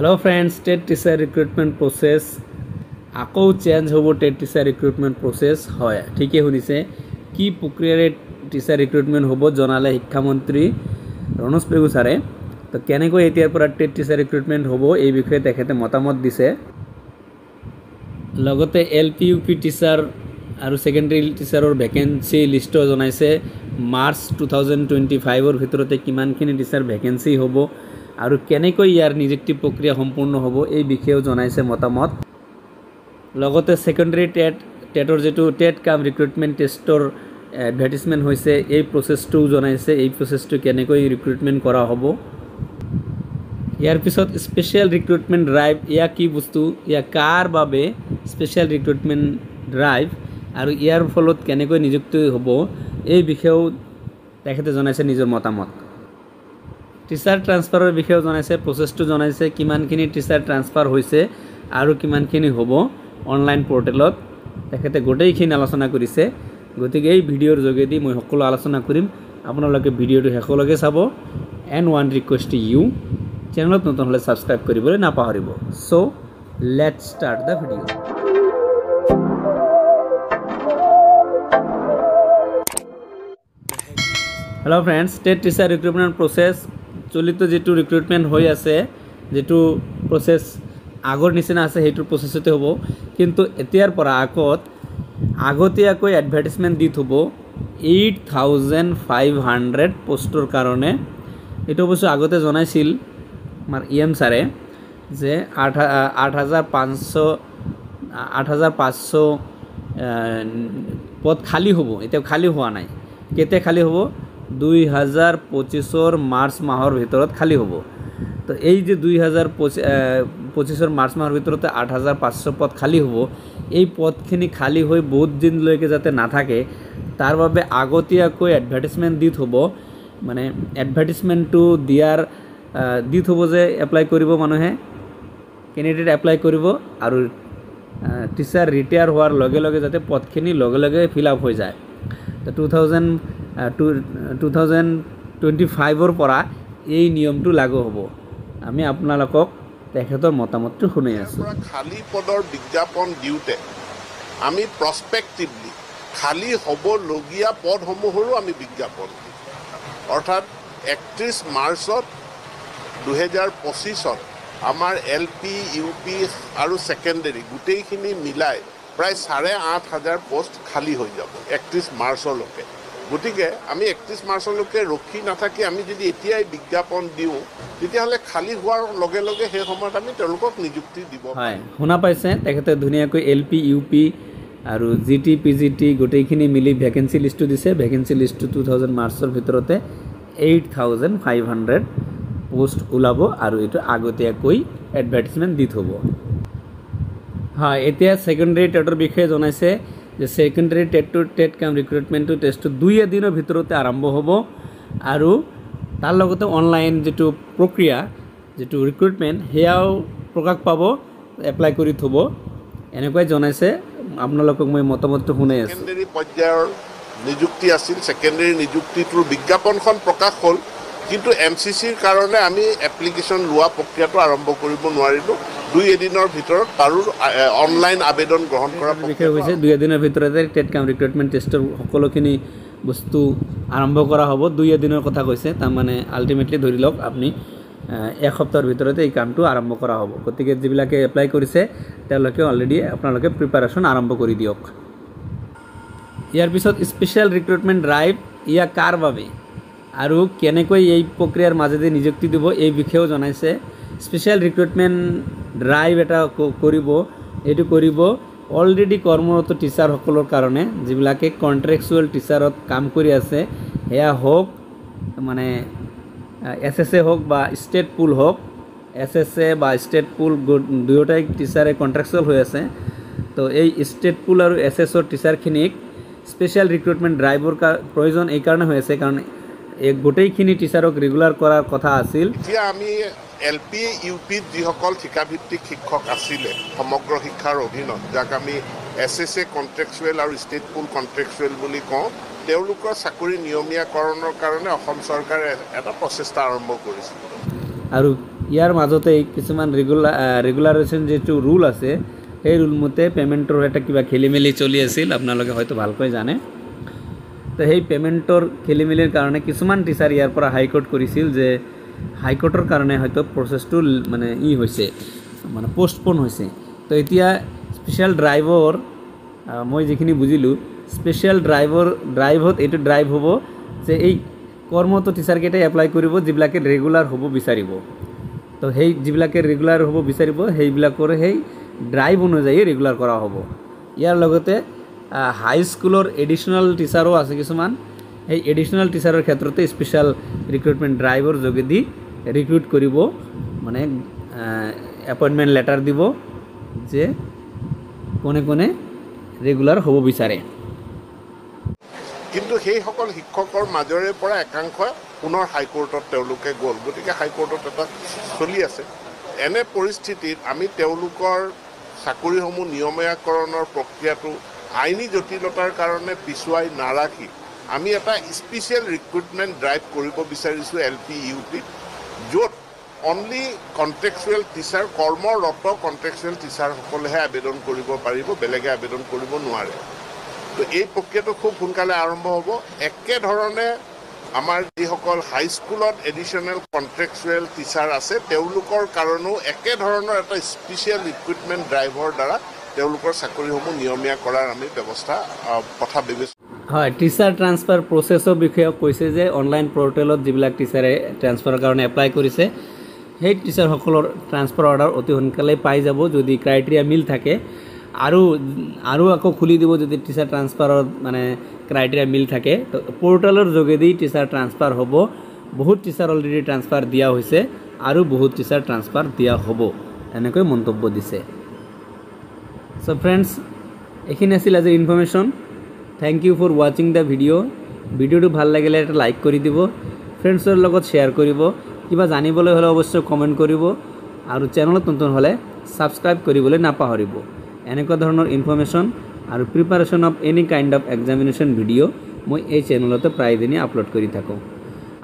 Hello friends, TET teacher recruitment process আকৌ change হ'ব। TET teacher recruitment process হয়, ঠিকেই শুনিছে। কি প্ৰক্ৰিয়াৰে টিচাৰ ৰিক্ৰুটমেণ্ট হ'ব জনালে শিক্ষামন্ত্ৰী ৰণোজ পেগু ছাৰে। তো কেনেকৈ এতিয়াৰ পৰা টেট টিচাৰ ৰিক্ৰুটমেণ্ট হ'ব এই বিষয়ে তেখেতে মতামত দিছে। লগতে LP UP টিচাৰ আৰু ছেকেণ্ডেৰী টিচাৰৰ ভেকেঞ্চি লিষ্টও জনাইছে। মাৰ্চ 2025ৰ ভিতৰতে কিমানখিনি টিচাৰ ভেকেঞ্চি হ'ব আৰু কেনেকৈ ইয়াৰ নিযুক্তি প্ৰক্ৰিয়া সম্পূৰ্ণ হ'ব এই বিষয়েও জনাইছে মতামত। লগতে ছেকেণ্ডেৰী টেটৰ যিটো টেট কাম ৰিক্ৰুটমেণ্ট টেষ্টৰ এডভাৰ্টিজমেণ্ট হৈছে এই প্ৰচেছটোও জনাইছে। এই প্ৰচেছটো কেনেকৈ ৰিক্ৰুটমেণ্ট কৰা হ'ব। ইয়াৰ পিছত স্পেচিয়েল ৰিক্ৰুটমেণ্ট ড্ৰাইভ, এয়া কি বস্তু, এয়া কাৰ বাবে স্পেচিয়েল ৰিক্ৰুটমেণ্ট ড্ৰাইভ আৰু ইয়াৰ ফলত কেনেকৈ নিযুক্তি হ'ব এই বিষয়েও তেখেতে জনাইছে নিজৰ মতামত। টিচাৰ ট্ৰান্সফাৰৰ বিষয়েও জনাইছে, প্ৰচেছটো জনাইছে, কিমানখিনি টিচাৰ ট্ৰান্সফাৰ হৈছে আৰু কিমানখিনি হ'ব অনলাইন পৰ্টেলত তেখেতে গোটেইখিনি আলোচনা কৰিছে। গতিকে এই ভিডিঅ'ৰ যোগেদি মই সকলো আলোচনা কৰিম, আপোনালোকে ভিডিঅ'টো শেষলৈকে চাব। এণ্ড ওৱান ৰিকুৱেষ্ট ইউ, চেনেলত নতুন হ'লে ছাবস্ক্ৰাইব কৰিবলৈ নাপাহৰিব। So' let's start the video'. Hello' friends, TET teacher recruitment process চলিত যিটো ৰিক্ৰুটমেণ্ট হৈ আছে, যিটো প্ৰচেছ আগৰ নিচিনা আছে সেইটো প্ৰচেছতে হ'ব। কিন্তু এতিয়াৰ পৰা আগতীয়াকৈ এডভাৰ্টিজমেণ্ট দি থ'ব 8500 পোষ্টৰ কাৰণে। এইটো অৱশ্যে আগতে জনাইছিল আমাৰ EM ছাৰে যে 8500 পদ খালী হ'ব। এতিয়া খালী হোৱা নাই। কেতিয়া খালী হ'ব? 2025 মাৰ্চ মাহৰ ভিতৰত খালী হ'ব। তো এই যে 2025 মাৰ্চ মাহৰ ভিতৰতে 8500 পদ খালী হ'ব, এই পদখিনি খালী হৈ বহুত দিনলৈকে যাতে নাথাকে তাৰ বাবে আগতীয়াকৈ এডভাৰ্টিজমেণ্ট দি থ'ব। মানে এডভাৰ্টিজমেণ্টটো দি থ'ব যে এপ্লাই কৰিব, মানুহে কেণ্ডিডেট এপ্লাই কৰিব আৰু টিচাৰ ৰিটায়াৰ হোৱাৰ লগে লগে যাতে পদখিনি লগে লগে ফিল আপ হৈ যায়। তো 2025ৰ পৰা এই নিয়মটো লাগু হ'ব। আমি আপোনালোকক তেখেতৰ মতামতটো শুনি আছোঁ। খালী পদৰ বিজ্ঞাপন দিওঁতে আমি প্ৰস্পেক্টিভলি খালী হ'বলগীয়া পদসমূহৰো আমি বিজ্ঞাপন দিওঁ। অৰ্থাৎ 31 মাৰ্চত 2025ত আমাৰ LP UP আৰু ছেকেণ্ডেৰী গোটেইখিনি মিলাই প্ৰায় 8500 পোষ্ট খালী হৈ যাব 31 মাৰ্চলৈকে। গতিকে আমি 31 মাৰ্চলৈকে ৰখি নাথাকি আমি যদি এতিয়াই বিজ্ঞাপন দিওঁ তেতিয়াহ'লে খালী হোৱাৰ লগে লগে সেই সময়ত আমি তেওঁলোকক নিযুক্তি দিব। হয়, শুনা পাইছে তেখেতে ধুনীয়াকৈ LP UP আৰু GT PGT গোটেইখিনি মিলি ভেকেঞ্চি লিষ্টটো দিছে। ভেকেঞ্চি লিষ্টটো 2000 মাৰ্চৰ ভিতৰতে 8500 পোষ্ট ওলাব আৰু এইটো আগতীয়াকৈ এডভাৰ্টিজমেণ্ট দি থ'ব। হয়, এতিয়া ছেকেণ্ডেৰী টেটৰ বিষয়ে জনাইছে যে ছেকেণ্ডেৰী টেট কাম ৰিক্ৰুটমেণ্টটো টেষ্টটো 2 এদিনৰ ভিতৰতে আৰম্ভ হ'ব আৰু তাৰ লগতে অনলাইন যিটো প্ৰক্ৰিয়া, যিটো ৰিক্ৰুটমেণ্ট সেয়াও প্ৰকাশ পাব, এপ্লাই কৰি থ'ব, এনেকুৱাই জনাইছে। আপোনালোকক মই মতামতটো শুনাই আছোঁ। ছেকেণ্ডেৰী পৰ্যায়ৰ নিযুক্তি আছিল, ছেকেণ্ডেৰী নিযুক্তিটোৰ বিজ্ঞাপনখন প্ৰকাশ হ'ল, কিন্তু MCCৰ কাৰণে আমি এপ্লিকেশ্যন লোৱা প্ৰক্ৰিয়াটো আৰম্ভ কৰিব নোৱাৰিলোঁ। 2 এদিনৰ ভিতৰত তাৰো অনলাইন আবেদন গ্ৰহণ কৰা বিষয় হৈছে 2 এদিনৰ ভিতৰতে টেট কাম ৰিক্ৰুটমেণ্ট টেষ্টৰ সকলোখিনি বস্তু আৰম্ভ কৰা হ'ব। 2 এদিনৰ কথা কৈছে, তাৰমানে আল্টিমেটলি ধৰি লওক আপুনি এসপ্তাহৰ ভিতৰতে এই কামটো আৰম্ভ কৰা হ'ব। গতিকে যিবিলাকে এপ্লাই কৰিছে তেওঁলোকে অলৰেডি আপোনালোকে প্ৰিপাৰেশ্যন আৰম্ভ কৰি দিয়ক। ইয়াৰ পিছত স্পেচিয়েল ৰিক্ৰুটমেণ্ট ড্ৰাইভ, ইয়া কাৰ বাবে আৰু কেনেকৈ এই প্ৰক্ৰিয়াৰ মাজেদি নিযুক্তি দিব এই বিষয়েও জনাইছে। স্পেচিয়েল ৰিক্ৰুটমেণ্ট ড্ৰাইভ এটা এইটো কৰিব অলৰেডি কৰ্মৰত টিচাৰসকলৰ কাৰণে, যিবিলাকে কণ্ট্ৰেকচুৱেল টিচাৰত কাম কৰি আছে, সেয়া হওক মানে SSA হওক বা ষ্টেট পুল হওক, SSA বা ষ্টেট পুল দুয়োটাই টিচাৰে কণ্ট্ৰেকচুৱেল হৈ আছে। তো এই ষ্টেট পুল আৰু SSOৰ টিচাৰখিনিক স্পেচিয়েল ৰিক্ৰুটমেণ্ট ড্ৰাইভৰ প্ৰয়োজন এই কাৰণে হৈ আছে কাৰণ এই গোটেইখিনি টিচাৰক ৰেগুলাৰ কৰাৰ কথা আছিল। এতিয়া আমি LP UPত যিসকল ঠিকাভিত্তিক শিক্ষক আছিলে সমগ্ৰ শিক্ষাৰ অধীনত, যাক আমি SSA কণ্ট্ৰেকচুৱেল আৰু ষ্টেট পুল কণ্ট্ৰেকচুৱেল বুলি কওঁ, তেওঁলোকৰ চাকৰি নিয়মীয়াকৰণৰ কাৰণে অসম চৰকাৰে এটা প্ৰচেষ্টা আৰম্ভ কৰিছিল। আৰু ইয়াৰ মাজতে কিছুমান ৰেগুলাৰেশ্যন যিটো ৰুল আছে সেই ৰুল মতে পেমেণ্টৰ এটা কিবা খেলিমেলি চলি আছিল, আপোনালোকে হয়তো ভালকৈ জানে। তো সেই পেমেণ্টৰ খেলিমেলিৰ কাৰণে কিছুমান টিচাৰ ইয়াৰ পৰা হাইকোৰ্ট কৰিছিল যে হাইকোৰ্টৰ কাৰণে হয়তো প্ৰচেছটো মানে হৈছে মানে পোষ্টপোন হৈছে। তো এতিয়া স্পেচিয়েল ড্ৰাইভৰ মই যিখিনি বুজিলোঁ, স্পেচিয়েল ড্ৰাইভত এইটো ড্ৰাইভ হ'ব যে এই কৰ্মটো টিচাৰকেইটাই এপ্লাই কৰিব যিবিলাকে ৰেগুলাৰ হ'ব বিচাৰিব। তো সেই যিবিলাকে ৰেগুলাৰ হ'ব বিচাৰিব সেইবিলাকৰ সেই ড্ৰাইভ অনুযায়ী ৰেগুলাৰ কৰা হ'ব। ইয়াৰ লগতে হাইস্কুলৰ এডিশ্যনেল টিচাৰো আছে কিছুমান, সেই এডিশ্যনেল টিচাৰৰ ক্ষেত্ৰতে স্পেচিয়েল ৰিক্ৰুটমেণ্ট ড্ৰাইভৰ যোগেদি ৰিক্ৰুট কৰিব, মানে এপইণ্টমেণ্ট লেটাৰ দিব যে কোনে কোনে ৰেগুলাৰ হ'ব বিচাৰে। কিন্তু সেইসকল শিক্ষকৰ মাজৰে পৰা একাংশ পুনৰ হাইকোৰ্টত তেওঁলোকে গ'ল, গতিকে হাইকোৰ্টত এটা চলি আছে। এনে পৰিস্থিতিত আমি তেওঁলোকৰ চাকৰিসমূহ নিয়মীয়াকৰণৰ প্ৰক্ৰিয়াটো আইনী জটিলতাৰ কাৰণে পিছুৱাই নাৰাখি আমি এটা স্পেচিয়েল ৰিক্ৰুটমেণ্ট ড্ৰাইভ কৰিব বিচাৰিছোঁ LP UP, য'ত অনলি কণ্ট্ৰেকচুৱেল টিচাৰ, কৰ্মৰত কণ্ট্ৰেকচুৱেল টিচাৰসকলেহে আবেদন কৰিব পাৰিব, বেলেগে আবেদন কৰিব নোৱাৰে। তো এই প্ৰক্ৰিয়াটো খুব সোনকালে আৰম্ভ হ'ব। একেধৰণে আমাৰ যিসকল হাইস্কুলত এডিশ্যনেল কণ্ট্ৰেকচুৱেল টিচাৰ আছে তেওঁলোকৰ কাৰণেও একেধৰণৰ এটা স্পেচিয়েল ৰিক্ৰুটমেণ্ট ড্ৰাইভৰ দ্বাৰা তেওঁলোকৰ চাকৰিসমূহ নিয়মীয়া কৰাৰ আমি ব্যৱস্থা কথা বিবেচনা হয়। টিচাৰ ট্ৰান্সফাৰ প্ৰচেছৰ বিষয়ে কৈছে যে অনলাইন পৰ্টেলত যিবিলাক টিচাৰে ট্ৰান্সফাৰৰ কাৰণে এপ্লাই কৰিছে সেই টিচাৰসকলৰ ট্ৰান্সফাৰ অৰ্ডাৰ অতি সোনকালে পাই যাব যদি ক্ৰাইটেৰিয়া মিল থাকে, আৰু আকৌ খুলি দিব যদি টিচাৰ ট্ৰান্সফাৰত মানে ক্ৰাইটেৰিয়া মিল থাকে। তো পৰ্টেলৰ যোগেদি টিচাৰ ট্ৰান্সফাৰ হ'ব। বহুত টিচাৰ অলৰেডি ট্ৰান্সফাৰ দিয়া হৈছে আৰু বহুত টিচাৰ ট্ৰান্সফাৰ দিয়া হ'ব, এনেকৈ মন্তব্য দিছে। চ' ফ্ৰেণ্ডছ, এইখিনি আছিল আজিৰ ইনফৰ্মেশ্যন। থেংক ইউ ফৰ ৱাচিং দ্য ভিডিঅ'টো ভাল লাগিলে এটা লাইক কৰি দিব, ফ্ৰেণ্ডছৰ লগত শ্বেয়াৰ কৰিব, কিবা জানিবলৈ হ'লে অৱশ্যে কমেণ্ট কৰিব, আৰু চেনেলত নতুন হ'লে ছাবস্ক্ৰাইব কৰিবলৈ নাপাহৰিব। এনেকুৱা ধৰণৰ ইনফৰ্মেশ্যন আৰু preparation of any kind of examination video' মই এই চেনেলতে প্ৰায় দিনে আপলোড কৰি থাকোঁ।